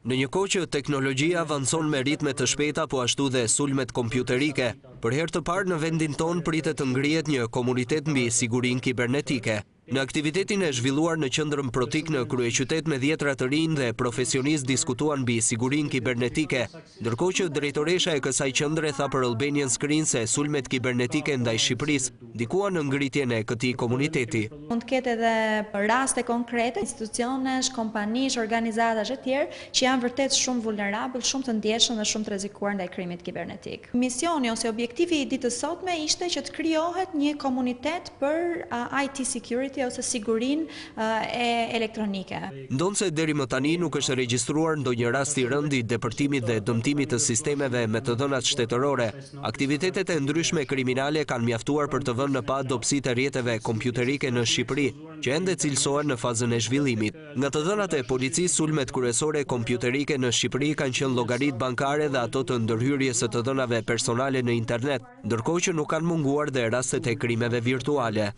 Në një kohë që teknologjia avancon me ritme të shpejta, po ashtu dhe sulmet kompjuterike, për herë të parë në vendin ton pritet të ngrihet një komunitet mbi sigurinë kibernetike. Në aktivitetin e zhvilluar në qendrën Protik në kryeqytet me 10 të rinj dhe profesionistë diskutuan mbi sigurinë kibernetike, ndërkohë që drejtoresha e kësaj qendre tha për Albanian Screen se sulmet kibernetike ndaj Shqipërisë ndikuan në ngritjen e këtij komuniteti. Mund të ketë edhe raste konkrete, institucionesh, kompanish, organizatash e tjerë që janë vërtet shumë vulnerabël, shumë të ndjeshëm dhe shumë të rrezikuar ndaj krimit kibernetik. Misioni ose objektivi i ditës sotme ishte që të krijohet një komunitet për IT security ose sigurinë e elektronike. Ndonse deri më tani nuk është regjistruar ndonjë rast i rënd i depërtimit dhe dëmtimit të sistemeve me të dhënat shtetërore, aktivitetet e ndryshme kriminale kanë mjaftuar për të vënë në pa dobësitë e rrjeteve kompjuterike në Shqipëri, që ende cilësohen në fazën e zhvillimit. Nga të dhënat e policisë, sulmet kryesore kompjuterike në Shqipëri kanë qenë llogaritë bankare dhe ato të ndërhyrjes së të dhënave personale në internet, ndërkohë që nuk kanë munguar dhe rastet e krimeve virtuale.